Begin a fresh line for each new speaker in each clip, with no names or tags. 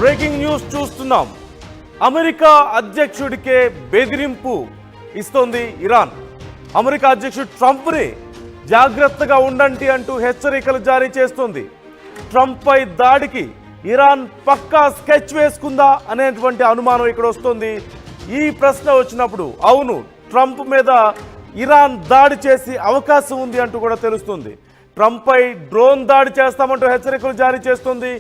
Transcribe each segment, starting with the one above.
Breaking news చూస్తున్నాం. America అధ్యక్షుడికే బెదిరింపు ఇస్తోంది ఇరాన్. అమెరికా అధ్యక్షుడు ట్రంప్ని జాగ్రత్తగా ఉండండి అంటూ హెచ్చరికలు జారీ చేస్తోంది. ట్రంప్ పై దాడికి ఇరాన్ పక్కా స్కెచ్ వేసుకుందా అనేటువంటి అనుమానం ఇక్కడ వస్తుంది. ఈ ప్రశ్న వచ్చినప్పుడు అవును, ట్రంప్ మీద ఇరాన్ దాడి చేసి అవకాశం ఉంది అంటూ కూడా తెలుస్తుంది. ట్రంప్ పై డ్రోన్ దాడి చేస్తామంటూ హెచ్చరికలు జారీ చేస్తుంది.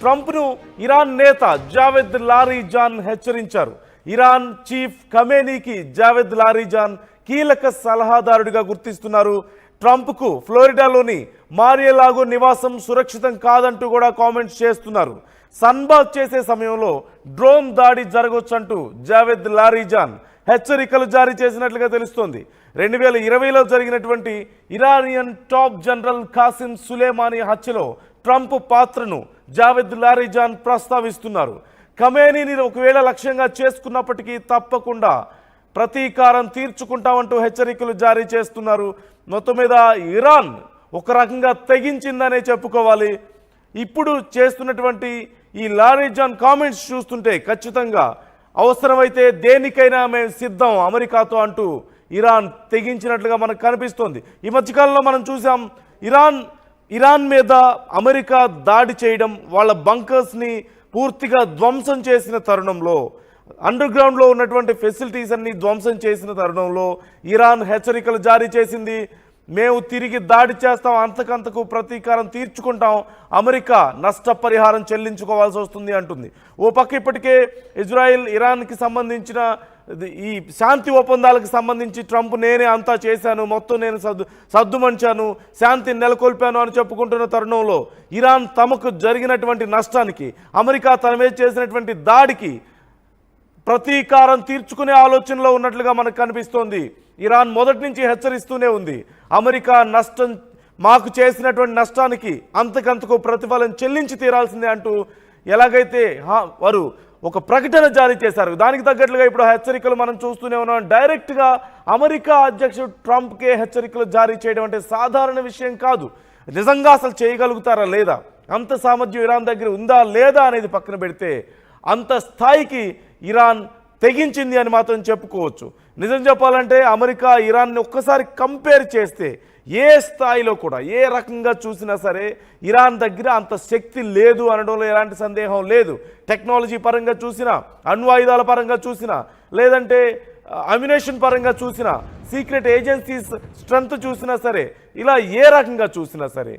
ట్రంప్ను ఇరాన్ నేత జావేద్ లారిజాన్ హెచ్చరించారు. ఇరాన్ చీఫ్ ఖమేనీకి జావేద్ లారిజాన్ కీలక సలహాదారుడిగా గుర్తిస్తున్నారు. ట్రంప్కు ఫ్లోరిడాలోని మారియలాగో నివాసం సురక్షితం కాదంటూ కూడా కామెంట్స్ చేస్తున్నారు. సన్బాత్ చేసే సమయంలో డ్రోన్ దాడి జరగొచ్చంటూ జావేద్ లారిజాన్ హెచ్చరికలు జారీ చేసినట్లుగా తెలుస్తోంది. 2020లో జరిగినటువంటి Iranian top general Qasem Soleimani హత్యలో ట్రంప్ పాత్రను జావేద్ లారిజాన్ ప్రస్తావిస్తున్నారు. ఖమేనీని ఒకవేళ లక్ష్యంగా చేసుకున్నప్పటికీ తప్పకుండా ప్రతీకారం తీర్చుకుంటామంటూ హెచ్చరికలు జారీ చేస్తున్నారు. మొత్తం మీద ఇరాన్ ఒక రకంగా తెగించిందనే చెప్పుకోవాలి. ఇప్పుడు చేస్తున్నటువంటి ఈ లారిజాన్ కామెంట్స్ చూస్తుంటే ఖచ్చితంగా అవసరమైతే దేనికైనా మేము సిద్ధం అమెరికాతో అంటూ ఇరాన్ తెగించినట్లుగా మనకు కనిపిస్తోంది. ఈ మధ్యకాలంలో మనం చూసాం ఇరాన్ మీద అమెరికా దాడి చేయడం, వాళ్ళ బంకర్స్ని పూర్తిగా ధ్వంసం చేసిన తరుణంలో, అండర్ గ్రౌండ్లో ఉన్నటువంటి ఫెసిలిటీస్ అన్ని ధ్వంసం చేసిన తరుణంలో ఇరాన్ హెచ్చరికలు జారీ చేసింది. మేము తిరిగి దాడి చేస్తాం, అంతకంతకు ప్రతీకారం తీర్చుకుంటాం, అమెరికా నష్టపరిహారం చెల్లించుకోవాల్సి వస్తుంది అంటుంది. ఓ పక్క ఇప్పటికే ఇజ్రాయెల్ ఇరాన్కి సంబంధించిన ఈ శాంతి ఒప్పందాలకు సంబంధించి ట్రంప్ నేనే అంతా చేశాను, మొత్తం నేను సద్దుమంచాను, శాంతిని నెలకొల్పాను అని చెప్పుకుంటున్న తరుణంలో ఇరాన్ తమకు జరిగినటువంటి నష్టానికి, అమెరికా తన మీద చేసినటువంటి దాడికి ప్రతీకారం తీర్చుకునే ఆలోచనలో ఉన్నట్లుగా మనకు కనిపిస్తోంది. ఇరాన్ మొదటి నుంచి హెచ్చరిస్తూనే ఉంది, అమెరికా మాకు చేసినటువంటి నష్టానికి అంతకంతకు ప్రతిఫలం చెల్లించి తీరాల్సిందే అంటూ. ఎలాగైతే వారు ఒక ప్రకటన జారీ చేశారు, దానికి తగ్గట్లుగా ఇప్పుడు హెచ్చరికలు మనం చూస్తూనే ఉన్నాం. డైరెక్ట్గా అమెరికా అధ్యక్షుడు ట్రంప్కే హెచ్చరికలు జారీ చేయడం అంటే సాధారణ విషయం కాదు. నిజంగా అసలు చేయగలుగుతారా లేదా, అంత సామర్థ్యం ఇరాన్ దగ్గర ఉందా లేదా అనేది పక్కన పెడితే అంత స్థాయికి ఇరాన్ తెగించింది అని మాత్రం చెప్పుకోవచ్చు. నిజం చెప్పాలంటే అమెరికా ఇరాన్ని ఒక్కసారి కంపేర్ చేస్తే ఏ స్థాయిలో కూడా ఏ రకంగా చూసినా సరే ఇరాన్ దగ్గర అంత శక్తి లేదు అనడంలో ఎలాంటి సందేహం లేదు. టెక్నాలజీ పరంగా చూసినా, అణ్వాయుధాల పరంగా చూసినా, లేదంటే అమ్యునేషన్ పరంగా చూసినా, సీక్రెట్ ఏజెన్సీస్ స్ట్రెంత్ చూసినా సరే, ఇలా ఏ రకంగా చూసినా సరే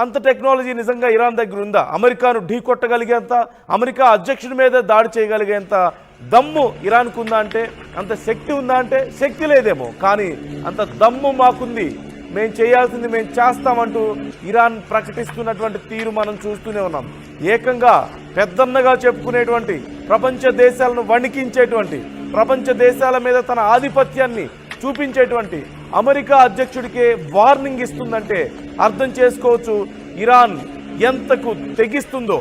అంత టెక్నాలజీ నిజంగా ఇరాన్ దగ్గర ఉందా? అమెరికాను ఢీ కొట్టగలిగేంత, అమెరికా అధ్యక్షుడి మీద దాడి చేయగలిగేంత దమ్ము ఇరాన్కు ఉందా అంటే, అంత శక్తి ఉందా అంటే శక్తి లేదేమో, కానీ అంత దమ్ము మాకుంది, మేము చేయాల్సింది మేము చేస్తామంటూ ఇరాన్ ప్రకటిస్తున్నటువంటి తీరు మనం చూస్తూనే ఉన్నాం. ఏకంగా పెద్దన్నగా చెప్పుకునేటువంటి, ప్రపంచ దేశాలను వణికించేటువంటి, ప్రపంచ దేశాల మీద తన ఆధిపత్యాన్ని చూపించేటువంటి అమెరికా అధ్యక్షుడికే వార్నింగ్ ఇస్తుందంటే అర్థం చేసుకోవచ్చు ఇరాన్ ఎంతకు తెగిస్తుందో.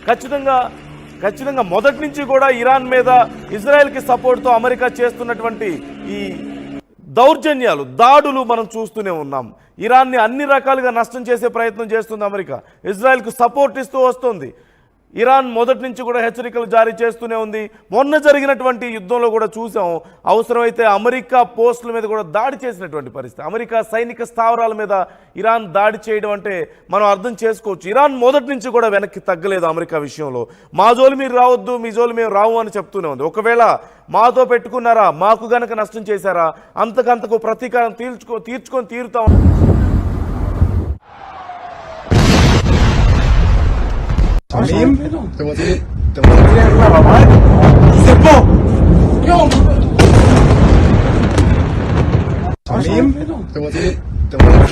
ఖచ్చితంగా మొదటి నుంచి కూడా ఇరాన్ మీద ఇజ్రాయెల్కి సపోర్ట్తో అమెరికా చేస్తున్నటువంటి ఈ దౌర్జన్యాలు, దాడులు మనం చూస్తూనే ఉన్నాం. ఇరాన్ని అన్ని రకాలుగా నష్టం చేసే ప్రయత్నం చేస్తుంది అమెరికా, ఇజ్రాయెల్కు సపోర్ట్ ఇస్తూ వస్తుంది. ఇరాన్ మొదటి నుంచి కూడా హెచ్చరికలు జారీ చేస్తూనే ఉంది. మొన్న జరిగినటువంటి యుద్ధంలో కూడా చూసాం, అవసరమైతే అమెరికా పోస్టుల మీద కూడా దాడి చేసినటువంటి పరిస్థితి. అమెరికా సైనిక స్థావరాల మీద ఇరాన్ దాడి చేయడం అంటే మనం అర్థం చేసుకోవచ్చు. ఇరాన్ మొదటి నుంచి కూడా వెనక్కి తగ్గలేదు అమెరికా విషయంలో. మా జోలు మీరు రావద్దు, మీ జోలు మేము రావు అని చెప్తూనే ఉంది. ఒకవేళ మాతో పెట్టుకున్నారా, మాకు గనక నష్టం చేశారా, అంతకంతకు ప్రతీకారం తీర్చుకొని తీరుతాం.
Tamim, te voy a tirar la mamá. C'est bon. Tamim, te voy a tirar.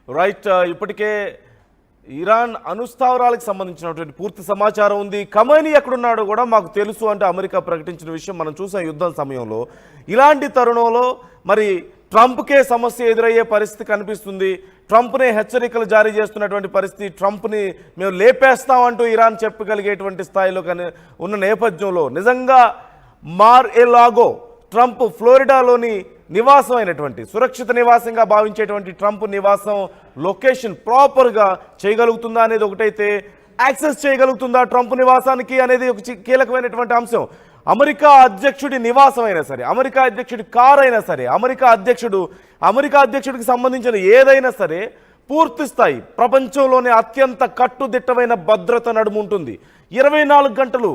Right, ఇప్పటికే ఇరాన్ అణుస్థావరాలకు సంబంధించినటువంటి పూర్తి సమాచారం ఉంది. ఖమేనీ ఎక్కడున్నాడో కూడా మాకు తెలుసు అంటే అమెరికా ప్రకటించిన విషయం మనం చూసాం యుద్ధం సమయంలో. ఇలాంటి తరుణంలో మరి ట్రంప్కే సమస్య ఎదురయ్యే పరిస్థితి కనిపిస్తుంది. ట్రంప్నే హెచ్చరికలు జారీ చేస్తున్నటువంటి పరిస్థితి. ట్రంప్ని మేము లేపేస్తామంటూ ఇరాన్ చెప్పగలిగేటువంటి స్థాయిలో కానీ ఉన్న నేపథ్యంలో నిజంగా మార్ ఎ లాగో ట్రంప్ ఫ్లోరిడాలోని నివాసం అయినటువంటి సురక్షిత నివాసంగా భావించేటువంటి ట్రంప్ నివాసం లొకేషన్ ప్రాపర్గా చేయగలుగుతుందా అనేది ఒకటైతే, యాక్సెస్ చేయగలుగుతుందా ట్రంప్ నివాసానికి అనేది ఒక కీలకమైనటువంటి అంశం. అమెరికా అధ్యక్షుడి నివాసం అయినా సరే, అమెరికా అధ్యక్షుడి కార్ అయినా సరే, అమెరికా అధ్యక్షుడికి సంబంధించిన ఏదైనా సరే పూర్తి స్థాయి ప్రపంచంలోనే అత్యంత కట్టుదిట్టమైన భద్రత నడుము ఉంటుంది. 24 గంటలు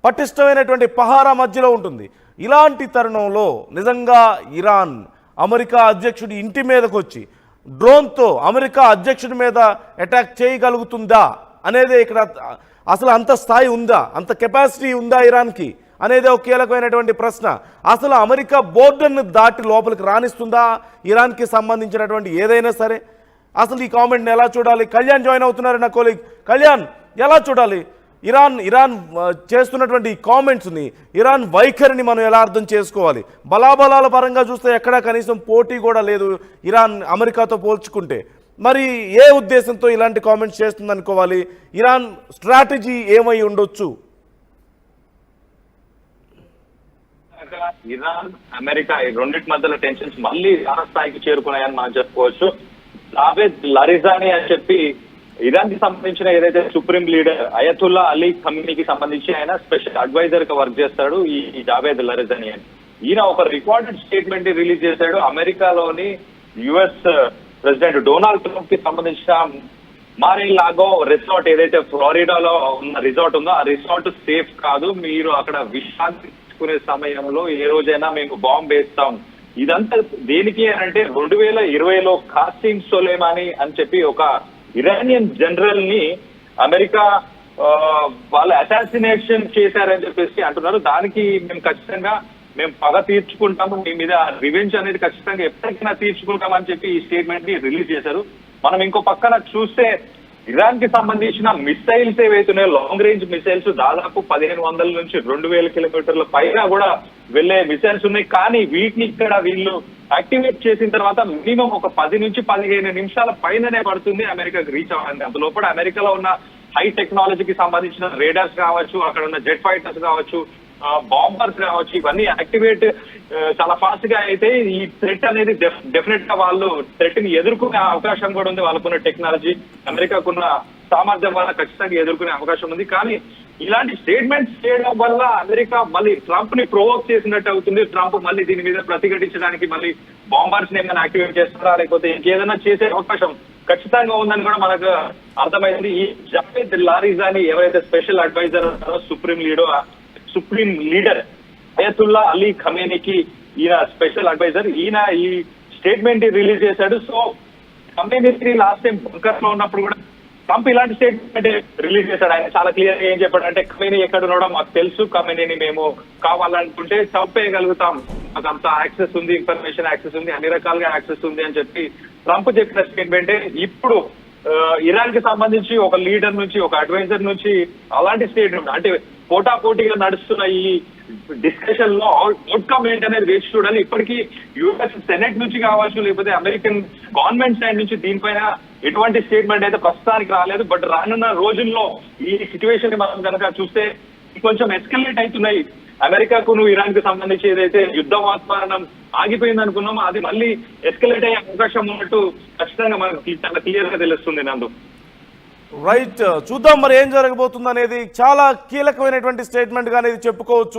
పటిష్టమైనటువంటి పహారా మధ్యలో ఉంటుంది. ఇలాంటి తరుణంలో నిజంగా ఇరాన్ అమెరికా అధ్యక్షుడి ఇంటి మీదకు వచ్చి డ్రోన్తో అమెరికా అధ్యక్షుడి మీద అటాక్ చేయగలుగుతుందా అనేది ఇక్కడ అసలు అంత స్థాయి ఉందా, అంత కెపాసిటీ ఉందా ఇరాన్కి అనేది ఒక కీలకమైనటువంటి ప్రశ్న. అసలు అమెరికా బోర్డర్ను దాటి లోపలికి రాణిస్తుందా ఇరాన్కి సంబంధించినటువంటి ఏదైనా సరే? అసలు ఈ కామెంట్ని ఎలా చూడాలి? కళ్యాణ్ జాయిన్ అవుతున్నారు నా కోలీగ్. కళ్యాణ్, ఎలా చూడాలి ఇరాన్ చేస్తున్నటువంటి కామెంట్స్ని, ఇరాన్ వైఖరిని మనం ఎలా అర్థం చేసుకోవాలి? బలాబలాల పరంగా చూస్తే ఎక్కడా కనీసం పోటీ కూడా లేదు ఇరాన్ అమెరికాతో పోల్చుకుంటే. మరి ఏ ఉద్దేశంతో ఇలాంటి కామెంట్స్ చేస్తుంది అనుకోవాలి? ఇరాన్ స్ట్రాటజీ ఏమై ఉండొచ్చు?
ఇరాన్ అమెరికా ఈ రెండింటి మధ్యలో టెన్షన్స్ మళ్ళీ స్థాయికి చేరుకున్నాయని మనం చెప్పుకోవచ్చు. జావేద్ లరిజానీ అని చెప్పి ఇరాన్ కి సంబంధించిన ఏదైతే సుప్రీం లీడర్ అయతుల్లా అలీ ఖమీనీకి సంబంధించి ఆయన స్పెషల్ అడ్వైజర్ గా వర్క్ చేస్తాడు ఈ జావేద్ లరిజానీ అని. ఈయన ఒక రికార్డెడ్ స్టేట్మెంట్ రిలీజ్ చేశాడు. అమెరికాలోని యుఎస్ ప్రెసిడెంట్ డొనాల్డ్ ట్రంప్ కి సంబంధించిన మారిలాగో రిసార్ట్ ఏదైతే ఫ్లోరిడాలో ఉన్న రిసార్ట్ ఉందో ఆ రిసార్ట్ సేఫ్ కాదు, మీరు అక్కడ విశ్రాంతి తీసుకునే సమయంలో ఏ రోజైనా మేము బాంబు వేస్తాం. ఇదంతా దేనికి అంటే 2020లో కాసిం సొలేమానీ అని చెప్పి ఒక ఇరానియన్ జనరల్ ని అమెరికా వాళ్ళు అసాసినేషన్ చేశారని చెప్పేసి అంటున్నారు. దానికి మేము పగ తీర్చుకుంటాము, మీ మీద రివెంజ్ అనేది ఖచ్చితంగా ఎప్పటికైనా తీర్చుకుంటామని చెప్పి ఈ స్టేట్మెంట్ ని రిలీజ్ చేశారు. మనం ఇంకో పక్కన చూస్తే ఇరాన్ కి సంబంధించిన మిసైల్స్ ఏవైతున్నాయో లాంగ్ రేంజ్ మిసైల్స్ దాదాపు 1500 నుంచి 2000 కిలోమీటర్ల పైన కూడా వెళ్లే మిసైల్స్ ఉన్నాయి. కానీ వీటిని ఇక్కడ వీళ్ళు యాక్టివేట్ చేసిన తర్వాత మినిమం ఒక 10 నుంచి 15 నిమిషాల పైననే పడుతుంది అమెరికాకి రీచ్ అవ్వడానికి. అందులోపల అమెరికాలో ఉన్న హై టెక్నాలజీకి సంబంధించిన రేడార్స్ కావచ్చు, అక్కడ ఉన్న జెట్ ఫైటర్స్ కావచ్చు, బాంబర్స్ కావచ్చు, ఇవన్నీ యాక్టివేట్ చాలా ఫాస్ట్ గా అయితే ఈ థ్రెట్ అనేది డెఫినెట్ గా వాళ్ళు థ్రెట్ ని ఎదుర్కొనే అవకాశం కూడా ఉంది. వాళ్ళకున్న టెక్నాలజీ, అమెరికాకున్న సామర్థ్యం వల్ల ఖచ్చితంగా ఎదుర్కొనే అవకాశం ఉంది. కానీ ఇలాంటి స్టేట్మెంట్స్ చేయడం వల్ల అమెరికా మళ్ళీ ట్రంప్ ని ప్రొవోక్ చేసినట్టు అవుతుంది. ట్రంప్ మళ్ళీ దీని మీద ప్రతిఘటించడానికి మళ్ళీ బాంబర్స్ ని ఏమైనా యాక్టివేట్ చేస్తారా, లేకపోతే ఇంకేదైనా చేసే అవకాశం ఖచ్చితంగా ఉందని కూడా మనకు అర్థమైంది. ఈ జావేద్ లరిజానీ ఎవరైతే special advisor supreme leader Ayatollah Ali ఖమేనీకి ఈయన స్పెషల్ అడ్వైజర్, ఈయన ఈ స్టేట్మెంట్ రిలీజ్ చేశాడు. సో ఖమేనీకి లాస్ట్ టైం బంకర్ లో ఉన్నప్పుడు కూడా ట్రంప్ ఇలాంటి స్టేట్మెంట్ రిలీజ్ చేశాడు. ఆయన చాలా క్లియర్ గా ఏం చెప్పాడంటే, ఖమేనీ ఎక్కడ ఉన్నాడో మాకు తెలుసు, ఖమేనీని మేము కావాలనుకుంటే చంపేయగలుగుతాం, మాకు అంత యాక్సెస్ ఉంది, ఇన్ఫర్మేషన్ యాక్సెస్ ఉంది, అన్ని రకాలుగా యాక్సెస్ ఉంది అని చెప్పి ట్రంప్ చెప్పిన స్టేట్మెంటే ఇప్పుడు ఇరాన్ కి సంబంధించి ఒక లీడర్ నుంచి, ఒక అడ్వైజర్ నుంచి అలాంటి స్టేట్మెంట్ అంటే పోటాపోటీగా నడుస్తున్న ఈ డిస్కషన్ లో అవుట్కమ్ ఏంటనేది వేచి చూడాలి. ఇప్పటికీ యుఎస్ సెనెట్ నుంచి కావచ్చు, లేకపోతే అమెరికన్ గవర్నమెంట్ సైడ్ నుంచి దీనిపైన ఎటువంటి స్టేట్మెంట్ అయితే ప్రస్తుతానికి రాలేదు. బట్ రానున్న రోజుల్లో ఈ సిచ్యువేషన్ ని మనం కనుక చూస్తే కొంచెం ఎస్కలేట్ అవుతున్నాయి. అమెరికాకు ఇరాన్ కి సంబంధించి ఏదైతే యుద్ధ వాతావరణం ఆగిపోయింది అనుకున్నామో అది మళ్ళీ ఎస్కలేట్ అయ్యే అవకాశం ఉన్నట్టు ఖచ్చితంగా మనకి చాలా క్లియర్ గా తెలుస్తుంది. నందు
రైట్, చూద్దాం మరి ఏం జరగబోతుంది అనేది. చాలా కీలకమైనటువంటి స్టేట్మెంట్ గా అనేది చెప్పుకోవచ్చు.